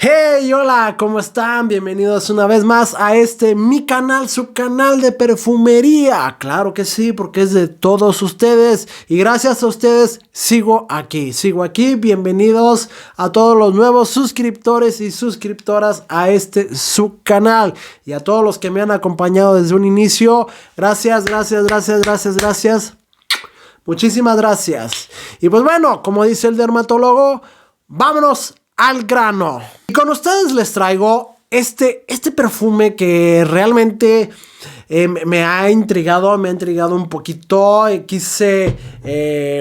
Hey, hola, ¿cómo están? Bienvenidos una vez más a mi canal, su canal de perfumería. Claro que sí, porque es de todos ustedes y gracias a ustedes sigo aquí. Bienvenidos a todos los nuevos suscriptores y suscriptoras a su canal y a todos los que me han acompañado desde un inicio. Gracias. Muchísimas gracias. Y pues bueno, como dice el dermatólogo, vámonos al grano. Y con ustedes les traigo este perfume que realmente me ha intrigado un poquito. Quise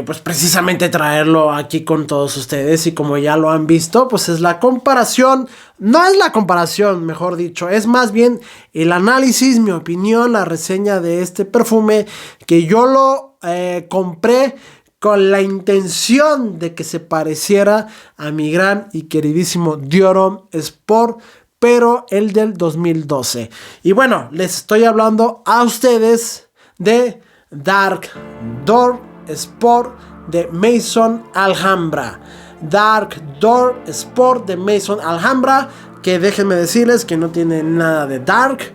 pues precisamente traerlo aquí con todos ustedes y como ya lo han visto, pues es la comparación. No es la comparación, mejor dicho, es más bien el análisis, mi opinión, la reseña de este perfume que yo lo compré con la intención de que se pareciera a mi gran y queridísimo Dior Homme Sport, pero el del 2012. Y bueno, les estoy hablando a ustedes de Dark Door Sport de Maison Alhambra. Dark Door Sport de Maison Alhambra, que déjenme decirles que no tiene nada de dark.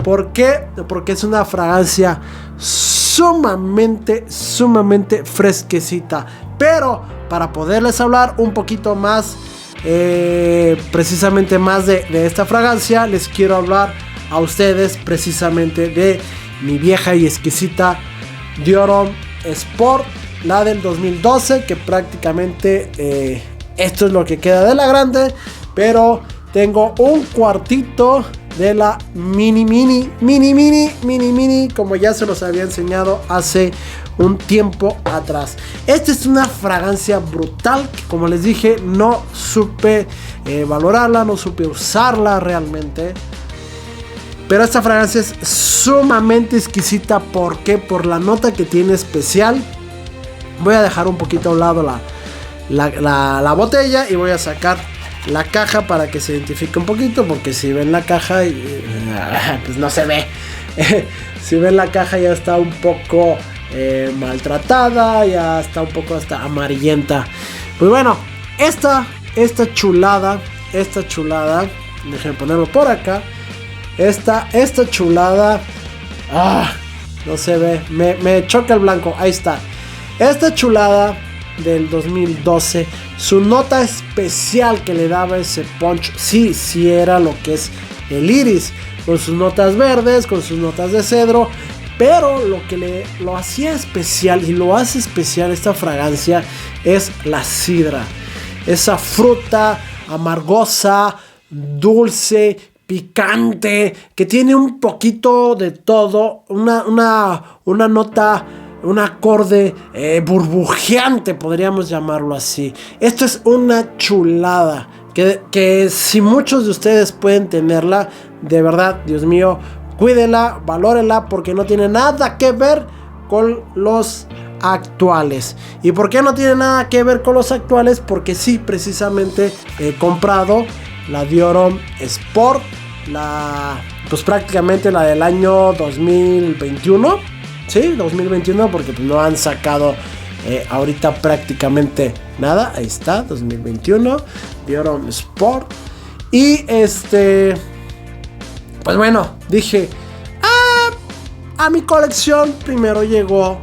¿Por qué? Porque es una fragancia sumamente fresquecita. Pero para poderles hablar un poquito más, precisamente más de esta fragancia, les quiero hablar a ustedes precisamente de mi vieja y exquisita Dior Homme Sport, la del 2012, que prácticamente esto es lo que queda de la grande, pero tengo un cuartito de la mini, como ya se los había enseñado hace un tiempo atrás. Esta es una fragancia brutal que, como les dije, no supe valorarla, no supe usarla realmente. Pero esta fragancia es sumamente exquisita. ¿Por qué? Por la nota que tiene especial. Voy a dejar un poquito a un lado la botella y voy a sacar la caja para que se identifique un poquito, porque si ven la caja pues no se ve. Si ven la caja ya está un poco maltratada, ya está un poco hasta amarillenta. Pues bueno, esta chulada, déjenme ponerlo por acá. Esta chulada, no se ve, me choca el blanco, ahí está. Esta chulada del 2012, su nota especial que le daba ese punch, sí era lo que es el iris, con sus notas verdes, con sus notas de cedro, pero lo que lo hacía especial y lo hace especial esta fragancia es la sidra, esa fruta amargosa, dulce, picante, que tiene un poquito de todo, una nota, un acorde burbujeante, podríamos llamarlo así. Esto es una chulada que si muchos de ustedes pueden tenerla, de verdad, Dios mío, cuídenla, valórenla, porque no tiene nada que ver con los actuales. ¿Y por qué no tiene nada que ver con los actuales? Porque sí, precisamente he comprado la Dior Homme Sport, pues prácticamente la del año 2021. Sí, 2021, porque pues no han sacado ahorita prácticamente nada. Ahí está, 2021, Dior Homme Sport. Y pues bueno, dije, a mi colección primero llegó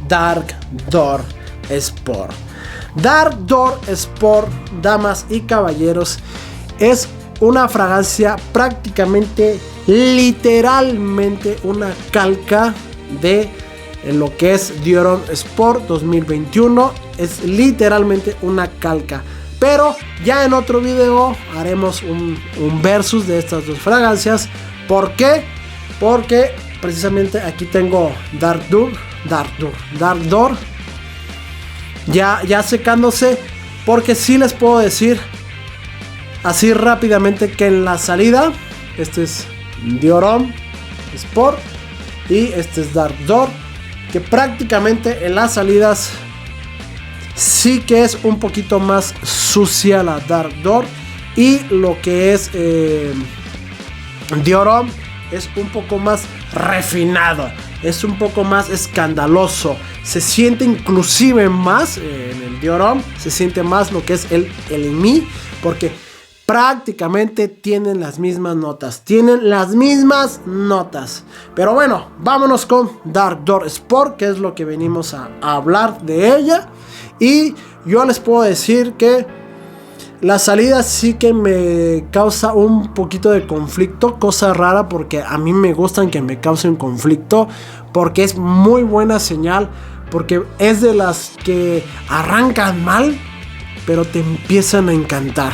Dark Door Sport. Dark Door Sport, damas y caballeros, es una fragancia prácticamente, literalmente una calca de lo que es Dior Homme Sport 2021. Es literalmente una calca, pero ya en otro video haremos un versus de estas dos fragancias. ¿Por qué? Porque precisamente aquí tengo Dark Door ya secándose, porque sí les puedo decir así rápidamente que en la salida este es Dior Homme Sport y este es Dark Door, que prácticamente en las salidas sí que es un poquito más sucia la Dark Door, y lo que es Dior Homme es un poco más refinado, es un poco más escandaloso, se siente inclusive más en el Dior Homme, se siente más lo que es el en mí, porque prácticamente tienen las mismas notas. Pero bueno, vámonos con Dark Door Sport, que es lo que venimos a hablar de ella. Y yo les puedo decir que la salida sí que me causa un poquito de conflicto, cosa rara porque a mí me gustan que me causen conflicto, porque es muy buena señal, porque es de las que arrancan mal, pero te empiezan a encantar.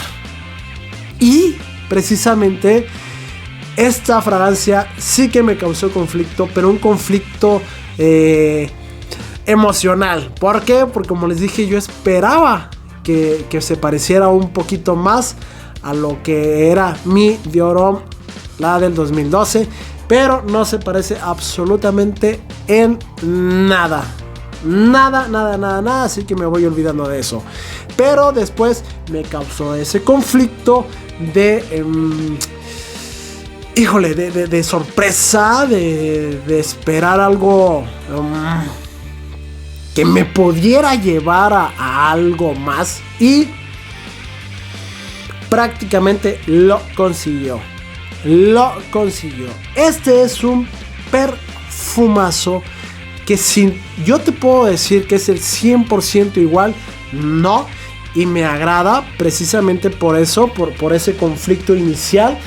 Y precisamente esta fragancia sí que me causó conflicto, pero un conflicto emocional. ¿Por qué? Porque como les dije, yo esperaba que se pareciera un poquito más a lo que era mi Dior Homme, la del 2012, pero no se parece absolutamente en nada. Nada, así que me voy olvidando de eso. Pero después me causó ese conflicto de de sorpresa, de esperar algo que me pudiera llevar a algo más, y prácticamente lo consiguió. Este es un perfumazo que yo te puedo decir que es el 100% igual, no, y me agrada precisamente por eso, por ese conflicto inicial.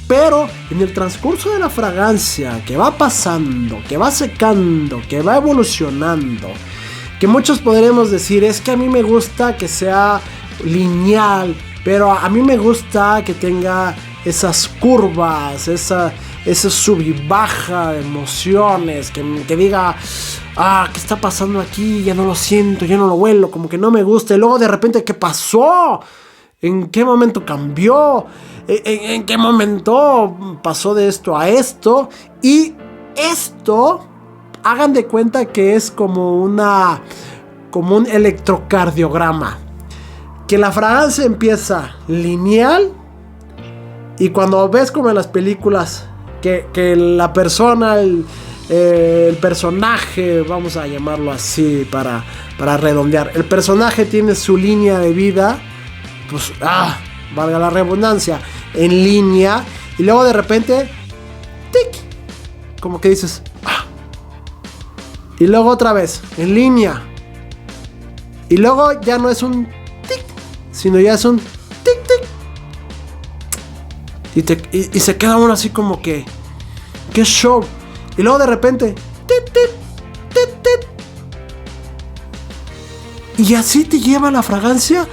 Pero en el transcurso de la fragancia, que va pasando, que va secando, que va evolucionando, que muchos podremos decir, es que a mí me gusta que sea lineal, pero a mí me gusta que tenga esas curvas, esa sub y baja de emociones, que diga, ¿qué está pasando aquí? Ya no lo siento, ya no lo huelo, como que no me gusta. Y luego de repente, ¿qué pasó? ¿En qué momento cambió? ¿En qué momento pasó de esto a esto? Y esto, hagan de cuenta que es como un electrocardiograma. Que la fragancia empieza lineal, y cuando ves como en las películas que la persona, el personaje, vamos a llamarlo así para redondear, el personaje tiene su línea de vida, pues valga la redundancia, en línea, y luego de repente tic, como que dices y luego otra vez en línea, y luego ya no es un tic, sino ya es un tic tic, y se queda uno así como que qué show, y luego de repente tic tic tic tic, y así te lleva la fragancia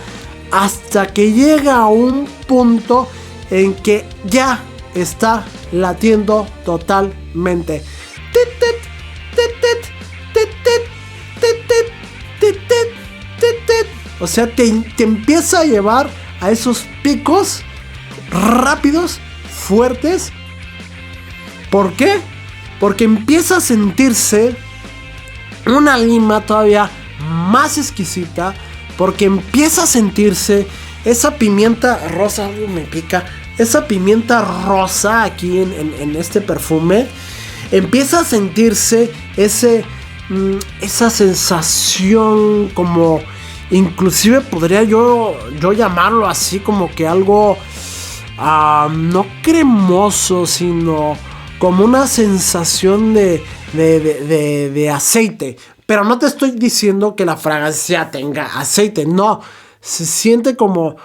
hasta que llega a un punto en que ya está latiendo totalmente. O sea, te empieza a llevar a esos picos rápidos, fuertes. ¿Por qué? Porque empieza a sentirse una lima todavía más exquisita, porque empieza a sentirse esa pimienta rosa, me pica, esa pimienta rosa aquí en este perfume. Empieza a sentirse esa sensación, como inclusive podría yo llamarlo así, como que algo no cremoso, sino como una sensación de aceite. Pero no te estoy diciendo que la fragancia tenga aceite, no. Se siente como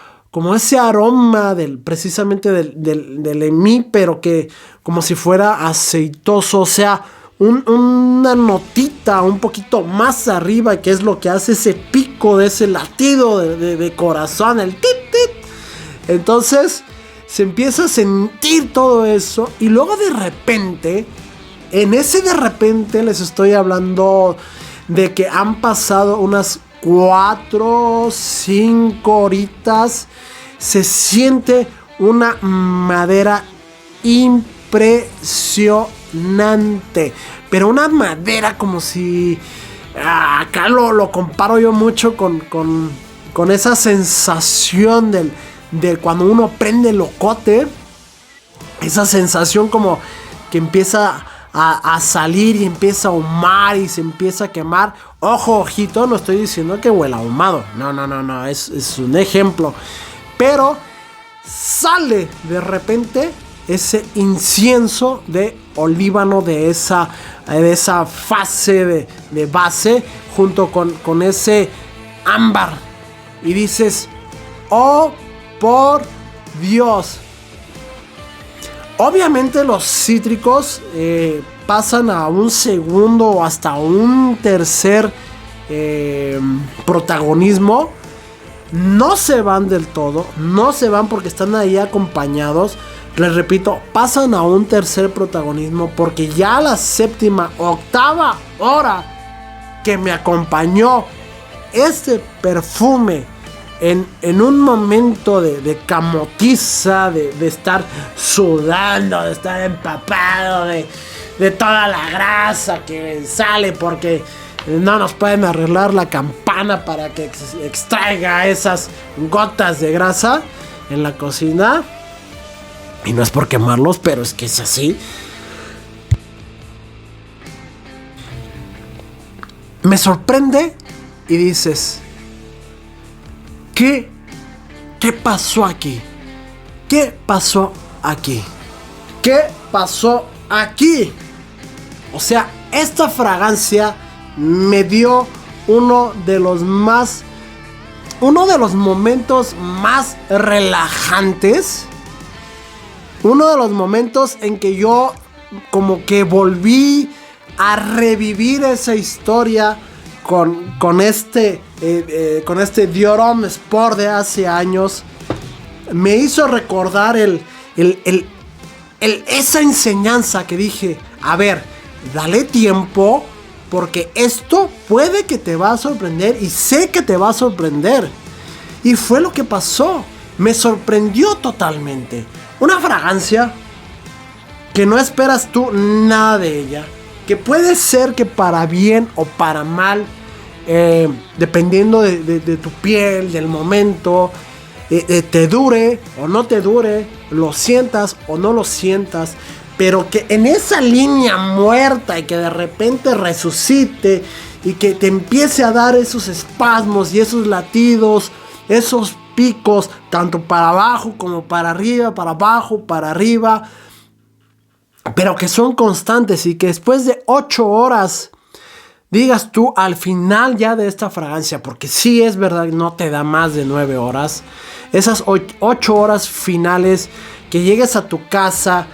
ese aroma precisamente del EMI, pero que como si fuera aceitoso. O sea, una notita un poquito más arriba, que es lo que hace ese pico de ese latido de corazón, el tit tit. Entonces se empieza a sentir todo eso, y luego de repente, en ese de repente les estoy hablando de que han pasado unas 4, 5 horitas. Se siente una madera impresionante, pero una madera como si acá lo comparo yo mucho con esa sensación de cuando uno prende el ocote, esa sensación como que empieza a salir y empieza a ahumar y se empieza a quemar. Ojo, ojito, no estoy diciendo que huela ahumado, no, es un ejemplo, pero sale de repente ese incienso de olíbano de esa fase de base junto con ese ámbar. Y dices, oh por Dios. Obviamente los cítricos pasan a un segundo o hasta un tercer protagonismo. No se van del todo, no se van porque están ahí acompañados. Les repito, pasan a un tercer protagonismo porque ya la séptima, octava hora que me acompañó este perfume en un momento de camotiza, de estar sudando, de estar empapado de toda la grasa que sale porque no nos pueden arreglar la campana para que extraiga esas gotas de grasa en la cocina. Y no es por quemarlos, pero es que es así. Me sorprende y dices, ¿qué pasó aquí? ¿Qué pasó aquí? ¿Qué pasó aquí? O sea, esta fragancia me dio uno de los momentos más relajantes. Uno de los momentos en que yo como que volví a revivir esa historia con este Dior Homme Sport de hace años. Me hizo recordar esa enseñanza que dije, a ver, dale tiempo porque esto puede que te va a sorprender y sé que te va a sorprender. Y fue lo que pasó, me sorprendió totalmente. Una fragancia que no esperas tú nada de ella, que puede ser que para bien o para mal, dependiendo de tu piel, del momento, te dure o no te dure, lo sientas o no lo sientas, pero que en esa línea muerta y que de repente resucite y que te empiece a dar esos espasmos y esos latidos, esos picos, tanto para abajo como para arriba, para abajo, para arriba, pero que son constantes y que después de 8 horas digas tú al final ya de esta fragancia, porque sí es verdad, no te da más de 9 horas, esas 8 horas finales, que llegues a tu casa,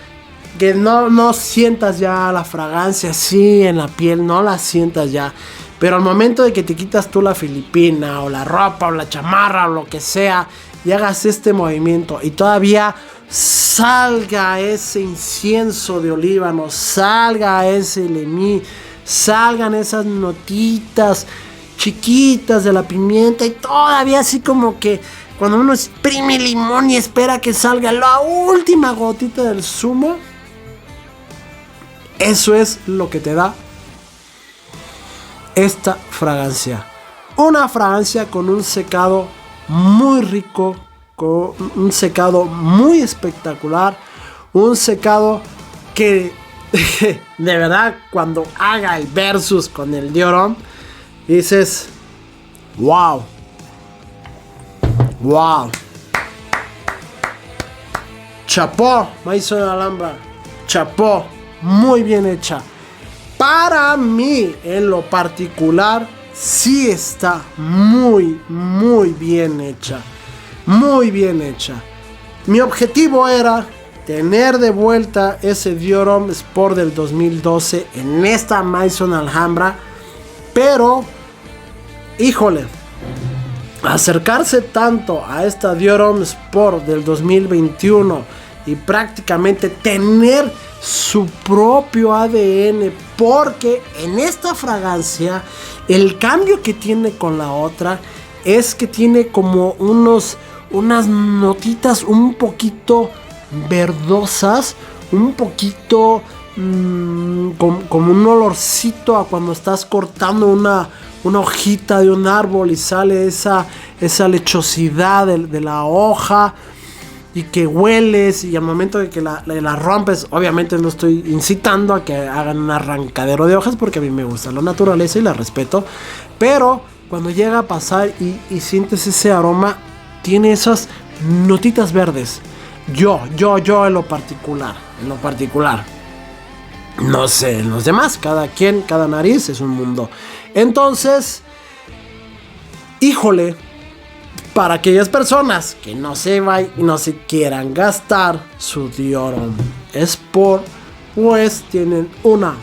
que no sientas ya la fragancia así en la piel, no la sientas ya. Pero al momento de que te quitas tú la filipina o la ropa o la chamarra o lo que sea y hagas este movimiento y todavía salga ese incienso de olíbano, salga ese lemí, salgan esas notitas chiquitas de la pimienta y todavía así como que cuando uno exprime limón y espera que salga la última gotita del zumo, eso es lo que te da esta fragancia. Una fragancia con un secado muy rico, con un secado muy espectacular, un secado que de verdad cuando haga el versus con el Dior Homme dices wow, chapó, Maison Alhambra, chapó, muy bien hecha. Para mí, en lo particular, sí está muy bien hecha. Muy bien hecha. Mi objetivo era tener de vuelta ese Dior Homme Sport del 2012 en esta Maison Alhambra. Pero, híjole, acercarse tanto a esta Dior Homme Sport del 2021 y prácticamente tener su propio ADN, porque en esta fragancia el cambio que tiene con la otra es que tiene como unas notitas un poquito verdosas, un poquito como un olorcito a cuando estás cortando una hojita de un árbol y sale esa lechosidad de la hoja y que hueles, y al momento de que la rompes, obviamente no estoy incitando a que hagan un arrancadero de hojas porque a mí me gusta la naturaleza y la respeto, pero cuando llega a pasar y sientes ese aroma, tiene esas notitas verdes. Yo en lo particular. No sé, en los demás, cada quien, cada nariz es un mundo. Entonces, híjole, para aquellas personas que no se quieran gastar su Dioron Sport, pues tienen una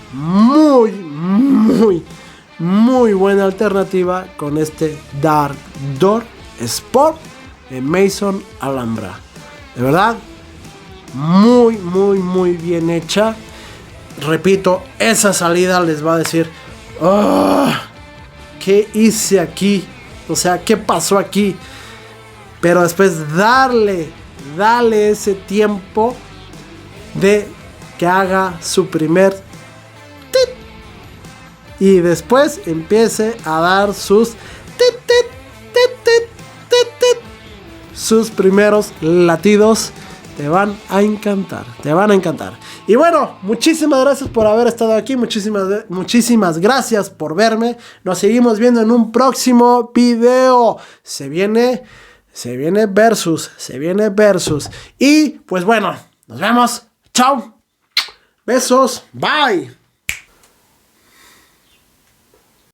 muy buena alternativa con este Dark Door Sport de Mason Alhambra. De verdad, muy bien hecha. Repito, esa salida les va a decir, ¿qué hice aquí? O sea, ¿qué pasó aquí? Pero después dale ese tiempo de que haga su primer tit, y después empiece a dar sus tit, sus primeros latidos. Te van a encantar. Y bueno, muchísimas gracias por haber estado aquí. Muchísimas gracias por verme. Nos seguimos viendo en un próximo video. Se viene versus. Y pues bueno, nos vemos. Chao. Besos. Bye.